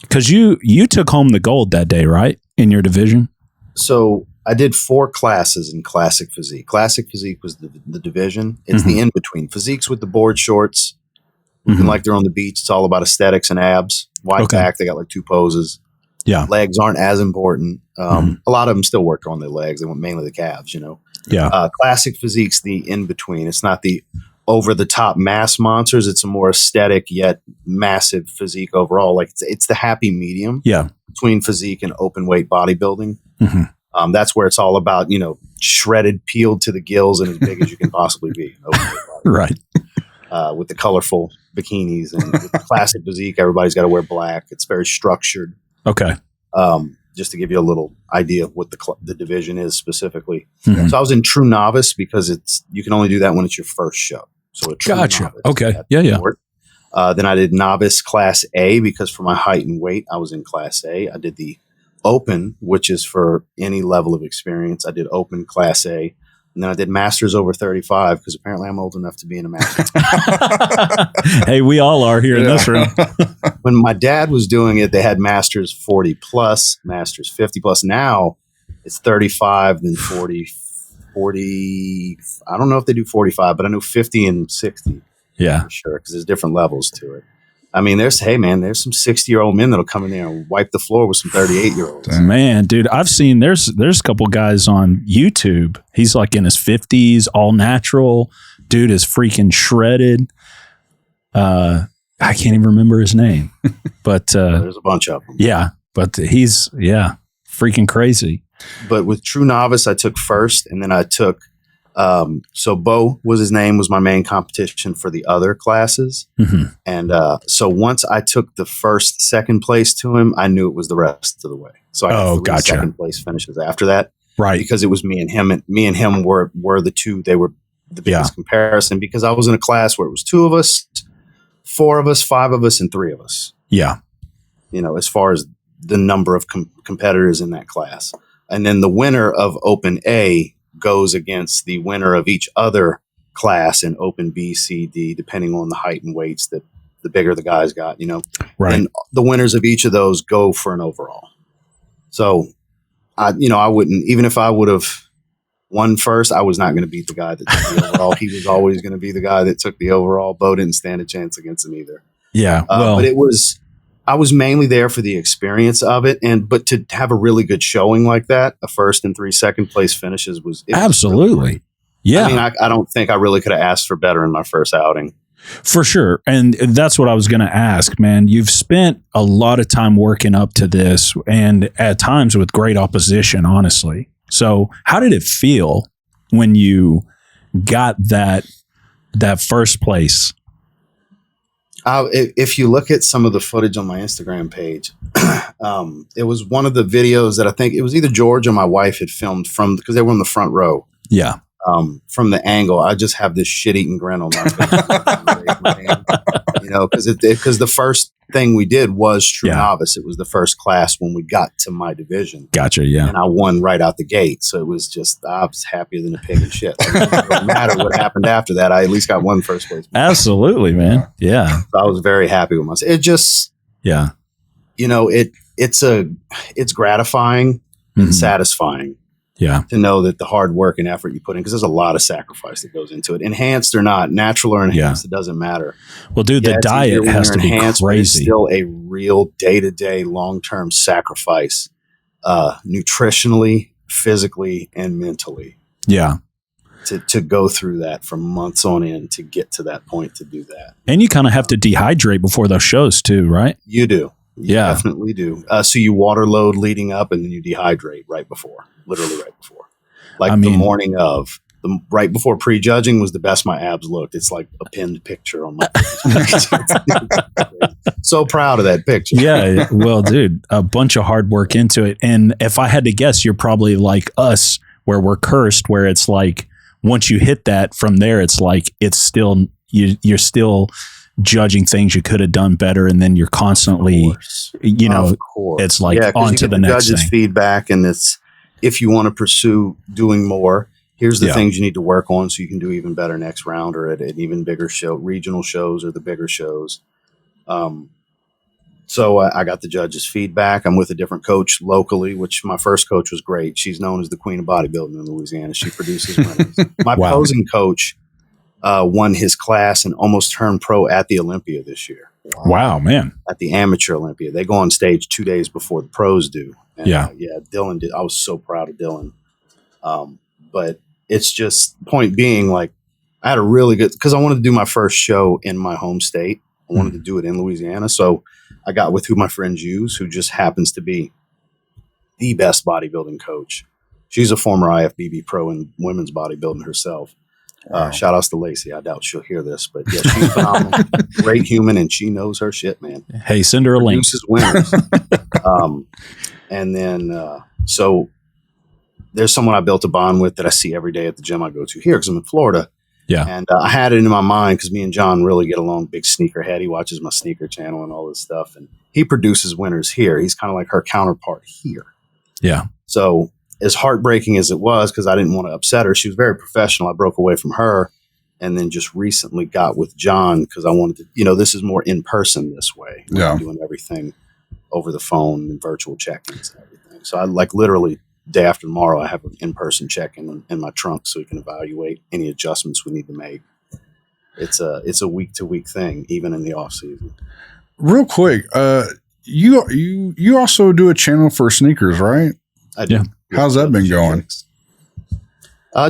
Because you took home the gold that day, right, in your division? So I did 4 classes in Classic Physique. Classic Physique was the division. It's the in-between. Physique's with the board shorts. Looking like they're on the beach. It's all about aesthetics and abs. Wide back. They got like 2 poses. Yeah. Legs aren't as important. A lot of them still work on their legs. They want mainly the calves, Yeah. Classic Physique's the in-between. It's not the over-the-top mass monsters. It's a more aesthetic yet massive physique overall. Like it's the happy medium Yeah. between physique and open weight bodybuilding. That's where it's all about, shredded, peeled to the gills and as big as you can possibly be. Right. With the colorful bikinis and with the classic physique, everybody's got to wear black. It's very structured. Okay. Just to give you a little idea of what the division is specifically. Mhm. So I was in True Novice because you can only do that when it's your first show. So a True Gotcha. Novice, Okay. that's Yeah, yeah. short. Then I did Novice Class A because for my height and weight, I was in Class A. I did the Open, which is for any level of experience. I did Open Class A. And then I did Masters over 35 because apparently I'm old enough to be in a Masters. Hey, we all are here in this room. When my dad was doing it, they had Masters 40 plus, Masters 50 plus. Now it's 35, then 40, 40. I don't know if they do 45, but I know 50 and 60. Yeah. For sure. Because there's different levels to it. I mean, there's some 60-year-old men that'll come in there and wipe the floor with some 38-year-olds. Man, dude, I've seen there's a couple guys on YouTube. He's like in his 50s, all natural. Dude is freaking shredded. I can't even remember his name, but there's a bunch of them. Yeah, but he's freaking crazy. But with True Novice, I took first, and then I took. So Beau was his name, was my main competition for the other classes. Mm-hmm. And so once I took the second place to him, I knew it was the rest of the way. So I got three second place finishes after that. Right. Because it was me and him, and me and him were the two. They were the biggest comparison because I was in a class where it was 2 of us, 4 of us, 5 of us, and 3 of us. Yeah. As far as the number of competitors in that class. And then the winner of Open A goes against the winner of each other class in Open B, C, D, depending on the height and weights that the bigger the guys got, Right. And the winners of each of those go for an overall. So, I wouldn't, even if I would have won first, I was not going to beat the guy that took the overall. He was always going to be the guy that took the overall. Beau didn't stand a chance against him either. Yeah. But I was mainly there for the experience of it, but to have a really good showing like that, a first and 3 second place finishes was absolutely. Really, yeah. I mean, I don't think I really could have asked for better in my first outing. For sure. And that's what I was going to ask, man. You've spent a lot of time working up to this and at times with great opposition, honestly. So how did it feel when you got that first place? If you look at some of the footage on my Instagram page, it was one of the videos that I think it was either George or my wife had filmed because they were in the front row. Yeah. From the angle, I just have this shit-eating grin on my face. Because the first thing we did was True Novice. It was the first class when we got to my division. Gotcha, yeah. And I won right out the gate. So it was just, I was happier than a pig in shit. It didn't matter what happened after that. I at least got one first place. Absolutely, man. Yeah. So I was very happy with myself. It just, it's gratifying and satisfying. Yeah. To know that the hard work and effort you put in, because there's a lot of sacrifice that goes into it. Enhanced or not, natural or enhanced, it doesn't matter. Well, dude, the diet has to be crazy. It's still a real day-to-day, long-term sacrifice, nutritionally, physically, and mentally. Yeah. To go through that for months on end to get to that point to do that. And you kind of have to dehydrate before those shows too, right? You do. You definitely do. So you water load leading up and then you dehydrate literally right before. The morning of, right before prejudging was the best my abs looked. It's like a pinned picture on my so proud of that picture. Yeah. Well, dude, a bunch of hard work into it. And if I had to guess, you're probably like us where we're cursed, where it's like, once you hit that from there, it's like, it's still, you're still judging things you could have done better, and then you're constantly, it's like on to the next judges' thing. feedback, and it's if you want to pursue doing more, here's the things you need to work on so you can do even better next round or at an even bigger show, regional shows or the bigger shows. So I got the judges' feedback. I'm with a different coach locally, which my first coach was great. She's known as the queen of bodybuilding in Louisiana. She produces winners. My posing coach won his class and almost turned pro at the Olympia this year. Wow, man. At the amateur Olympia. They go on stage 2 days before the pros do. And, Dylan did. I was so proud of Dylan. But it's just, point being, like, I had a really good, because I wanted to do my first show in my home state. I wanted to do it in Louisiana. So I got with who my friend Hughes, who just happens to be the best bodybuilding coach. She's a former IFBB pro in women's bodybuilding herself. Wow. Shout outs to Lacey. I doubt she'll hear this, but yeah, she's phenomenal. Great human, and she knows her shit, man. Hey, send her a link. Produces winners. And then, so there's someone I built a bond with that I see every day at the gym I go to here because I'm in Florida. Yeah. And I had it in my mind because me and John really get along. Big sneakerhead. He watches my sneaker channel and all this stuff. And he produces winners here. He's kind of like her counterpart here. Yeah. So as heartbreaking as it was, because I didn't want to upset her, she was very professional. I broke away from her and then just recently got with John because I wanted to, this is more in person this way. I'm doing everything over the phone and virtual check-ins and everything. So I literally day after tomorrow, I have an in-person check-in in my trunk so we can evaluate any adjustments we need to make. It's a week-to-week thing, even in the off season. Real quick, you also do a channel for sneakers, right? I do. Yeah. How's that been going?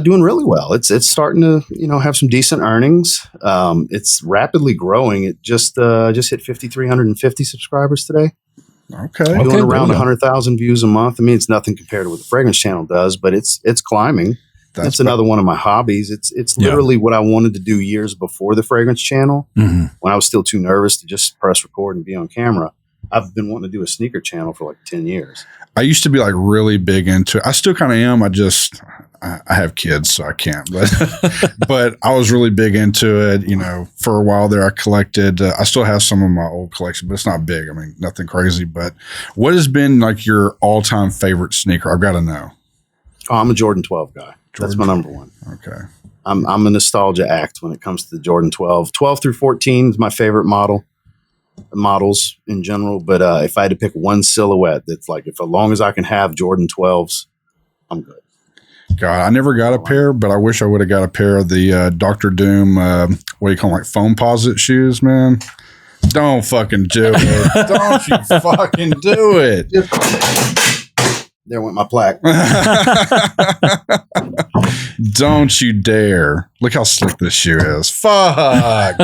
Doing really well. It's starting to have some decent earnings. It's rapidly growing. It just hit 5,350 subscribers today. Okay. Doing around 100,000 views a month. I mean, it's nothing compared to what the fragrance channel does, but it's climbing. That's another one of my hobbies. It's literally what I wanted to do years before the fragrance channel, when I was still too nervous to just press record and be on camera. I've been wanting to do a sneaker channel for like 10 years. I used to be like really big into it. I still kind of am. I have kids, so I can't, but I was really big into it. For a while there, I collected, I still have some of my old collection, but it's not big. I mean, nothing crazy, but what has been like your all time favorite sneaker? I've got to know. Oh, I'm a Jordan 12 guy. That's my number one. Okay. I'm a nostalgia act when it comes to the Jordan 12. 12 through 14 is my favorite models in general. But if I had to pick one silhouette that's like, as long as I can have Jordan 12s, I'm good. God, I never got a pair, but I wish I would have got a pair of the Dr. Doom, what do you call them, like foam posit shoes, man. Don't fucking do it. Don't you fucking do it. There went my plaque. Don't you dare. Look how slick this shoe is. Fuck.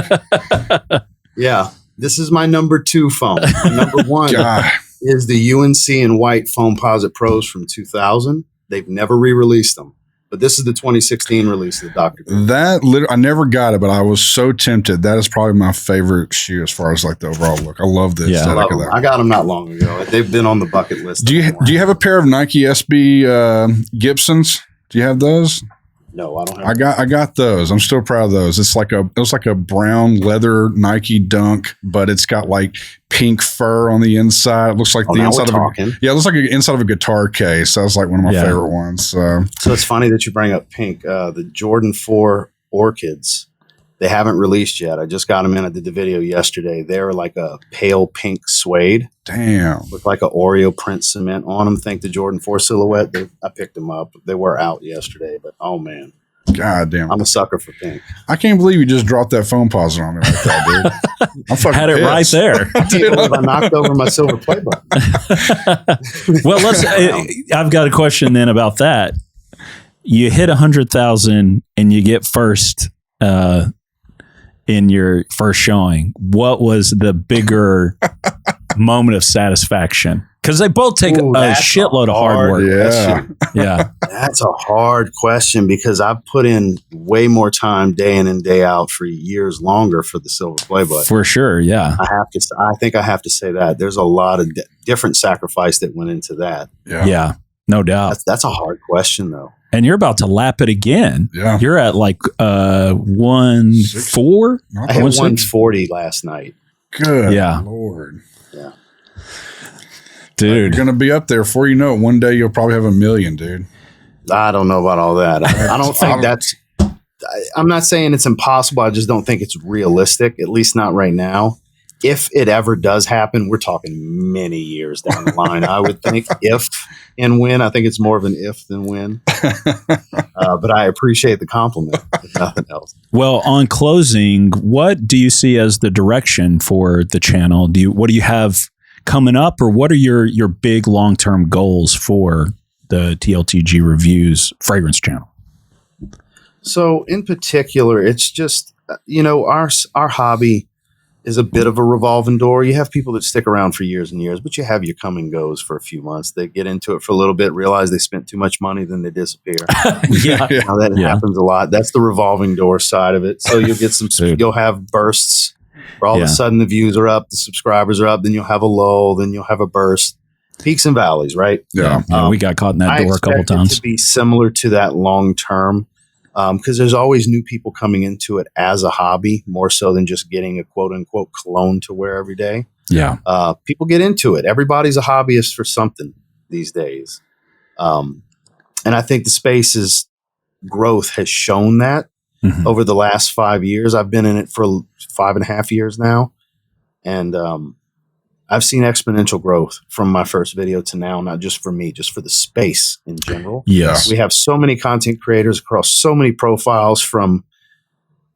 Yeah. This is my number 2 foam. My number 1 is the UNC in white foam posit pros from 2000. They've never re-released them. But this is the 2016 release of the Dr. Doom. I never got it, but I was so tempted. That is probably my favorite shoe as far as like the overall look. I love the aesthetic of that. I got them not long ago. They've been on the bucket list. Do you have a pair of Nike SB Gibsons? Do you have those? No, I don't have I got those. I'm still proud of those. It was like a brown leather Nike Dunk, but it's got like pink fur on the inside. It looks like the inside of it looks like the inside of a guitar case. That was like one of my favorite ones. So it's funny that you bring up pink. The Jordan 4 Orchids, they haven't released yet. I just got them in. I did the video yesterday. They're like a pale pink suede. Damn. With like an Oreo print cement on them. Think the Jordan 4 silhouette. I picked them up. They were out yesterday, but oh man. God damn. I'm a sucker for pink. I can't believe you just dropped that foam posit on me like that, dude. I'm fucking had it right there. I knocked over my silver play button. Well, I've got a question then about that. You hit 100,000 and you get first in your first showing. What was the bigger moment of satisfaction? Because they both take a shitload of hard work. Yeah. That's a hard question because I've put in way more time day in and day out for years longer for the silver play button. For sure, yeah. I think I have to say that. There's a lot of different sacrifice that went into that. Yeah, no doubt. That's a hard question, though. And you're about to lap it again. Yeah. You're at like 1.4? I had 140 last night. Good Lord. Yeah. Dude. You're going to be up there before you know it. One day you'll probably have 1 million, dude. I don't know about all that. I don't think that's... I'm not saying it's impossible. I just don't think it's realistic, at least not right now. If it ever does happen, we're talking many years down the line, I would think. If and when. I think it's more of an if than when. But I appreciate the compliment, if nothing else. Well, on closing, what do you see as the direction for the channel? What do you have coming up, or what are your big long-term goals for the TLTG Reviews fragrance channel? So in particular, it's just, our hobby is a bit of a revolving door. You have people that stick around for years and years, but you have your come and goes for a few months. They get into it for a little bit, realize they spent too much money, then they disappear. That happens a lot. That's the revolving door side of it. So you'll get you'll have bursts where all of a sudden the views are up, the subscribers are up, then you'll have a lull, then you'll have a burst. Peaks and valleys, right? Yeah. We got caught in that door a couple times. I expect it to be similar to that long term. Because there's always new people coming into it as a hobby, more so than just getting a quote unquote cologne to wear every day. Yeah. People get into it. Everybody's a hobbyist for something these days. And I think the space's growth has shown that over the last 5 years. I've been in it for 5.5 years now. And I've seen exponential growth from my first video to now, not just for me, just for the space in general. Yes. We have so many content creators across so many profiles, from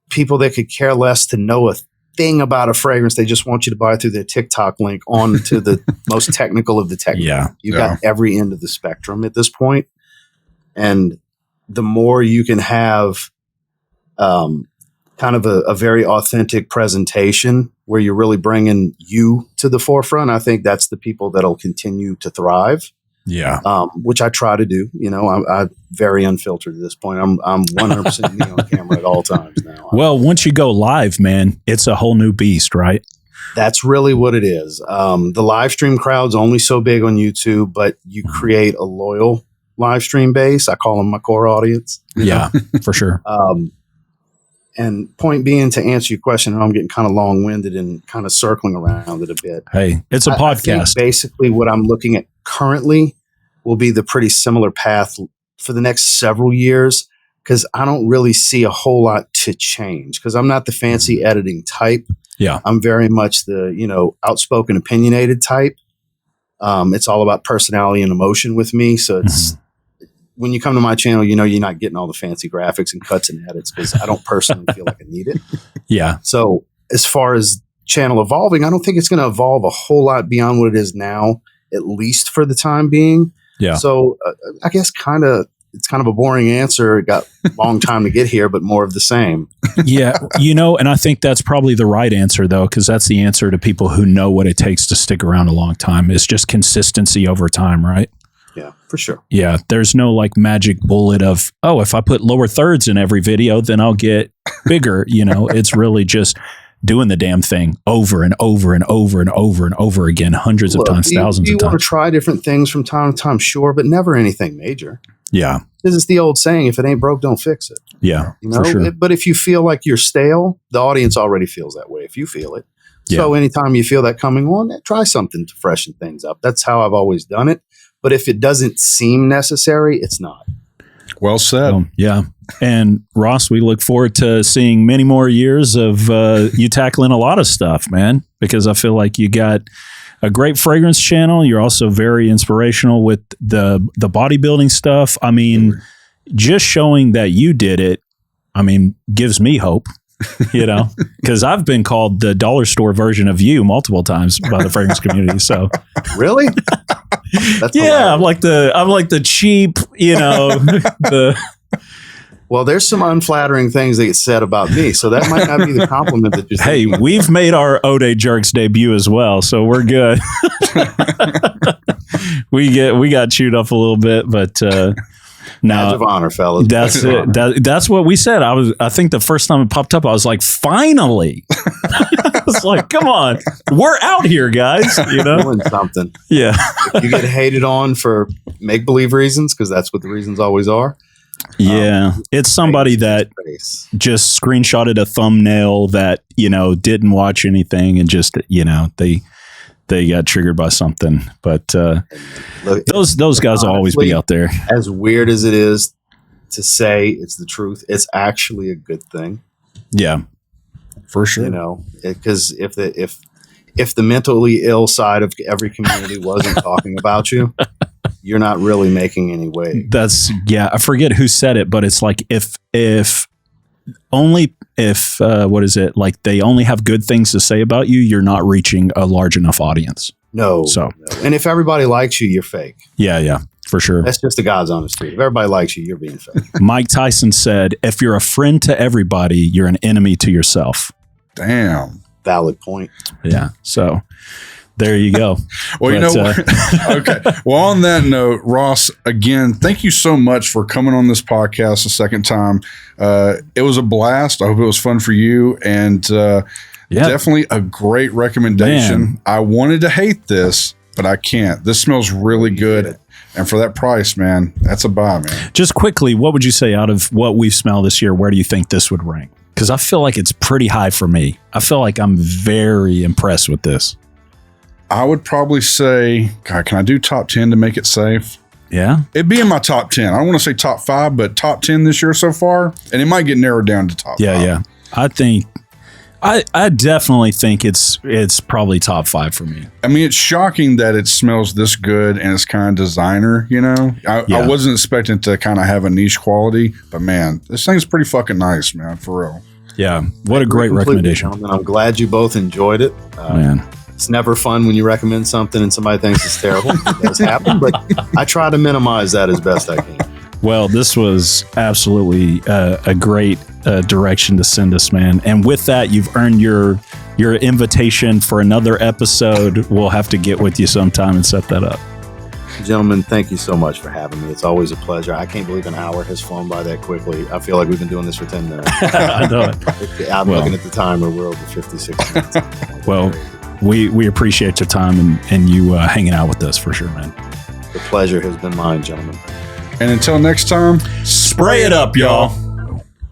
people that could care less to know a thing about a fragrance. They just want you to buy through their TikTok link, on to the most technical of the technical. Yeah. You've got every end of the spectrum at this point. And the more you can have kind of a very authentic presentation where you're really bringing you to the forefront, I think that's the people that'll continue to thrive. Yeah. Which I try to do. You know, I'm very unfiltered at this point. I'm 100% me on camera at all times now. Well, once you go live, man, it's a whole new beast, right? That's really what it is. The live stream crowd's only so big on YouTube, but you create a loyal live stream base. I call them my core audience. Yeah, for sure. And point being, to answer your question, and I'm getting kind of long-winded and kind of circling around it a bit. Hey, it's a podcast. I think basically what I'm looking at currently will be the pretty similar path for the next several years, because I don't really see a whole lot to change, because I'm not the fancy editing type. Yeah. I'm very much the, outspoken, opinionated type. It's all about personality and emotion with me. So it's, when you come to my channel, you're not getting all the fancy graphics and cuts and edits, because I don't personally feel like I need it. Yeah. So as far as channel evolving, I don't think it's going to evolve a whole lot beyond what it is now, at least for the time being. Yeah. So I guess it's kind of a boring answer. It got a long time to get here, but more of the same. Yeah. And I think that's probably the right answer, though, because that's the answer to people who know what it takes to stick around a long time. It's just consistency over time, right? Yeah, for sure. Yeah. There's no like magic bullet of, if I put lower thirds in every video, then I'll get bigger. It's really just doing the damn thing over and over and over and over and over again, hundreds of times, thousands of times. You want to try different things from time to time, sure, but never anything major. Yeah. Because it's the old saying, if it ain't broke, don't fix it. Yeah, for sure. But if you feel like you're stale, the audience already feels that way if you feel it. Yeah. So anytime you feel that coming on, try something to freshen things up. That's how I've always done it. But if it doesn't seem necessary, it's not. Well said. Yeah. And Ross, we look forward to seeing many more years of you tackling a lot of stuff, man, because I feel like you got a great fragrance channel. You're also very inspirational with the bodybuilding stuff. I mean, just showing that you did it, gives me hope, because I've been called the dollar store version of you multiple times by the fragrance community. So really? That's yeah, I'm like the cheap, Well, there's some unflattering things that get said about me, so that might not be the compliment that you're Hey, we've made our Ode Jerks debut as well, so we're good. we got chewed up a little bit, but badge of honor, fellas. That's it. That's what we said. I think the first time it popped up, I was like, finally. I was like, come on, we're out here, guys. Doing something. Yeah. You get hated on for make believe reasons, because that's what the reasons always are. Yeah, it's somebody that just screenshotted a thumbnail that didn't watch anything and just they got triggered by something. But look, those guys will always be out there. As weird as it is to say, it's the truth. It's actually a good thing. Yeah, for sure. Because if the mentally ill side of every community wasn't talking about you, you're not really making any way. I forget who said it, but it's like if what is it? Like they only have good things to say about you, you're not reaching a large enough audience. No. And if everybody likes you, you're fake. Yeah, for sure. That's just the God's honest truth. If everybody likes you, you're being fake. Mike Tyson said, if you're a friend to everybody, you're an enemy to yourself. Damn. Valid point. Yeah. So there you go. Well, okay. Well, on that note, Ross, again, thank you so much for coming on this podcast a second time. It was a blast. I hope it was fun for you. And definitely a great recommendation. Man. I wanted to hate this, but I can't. This smells really good. And for that price, man, that's a buy, man. Just quickly, what would you say out of what we've smelled this year? Where do you think this would rank? Because I feel like it's pretty high for me. I feel like I'm very impressed with this. I would probably say, God, can I do top 10 to make it safe? Yeah. It'd be in my top 10. I don't want to say top 5, but top 10 this year so far. And it might get narrowed down to top 5. Yeah. I think I definitely think it's probably top 5 for me. I mean, it's shocking that it smells this good and it's kind of designer, you know? I wasn't expecting it to kind of have a niche quality, but man, this thing's pretty fucking nice, man, for real. Yeah. What a great recommendation. Gentlemen. I'm glad you both enjoyed it. Man. It's never fun when you recommend something and somebody thinks it's terrible. It does happen, but I try to minimize that as best I can. Well, this was absolutely a great direction to send us, man. And with that, you've earned your invitation for another episode. We'll have to get with you sometime and set that up. Gentlemen, thank you so much for having me. It's always a pleasure. I can't believe an hour has flown by that quickly. I feel like we've been doing this for 10 minutes. I know it. I'm looking at the timer. We're over 56 minutes. Well, we appreciate your time and you hanging out with us for sure, man. The pleasure has been mine, gentlemen. And until next time, spray it up, y'all.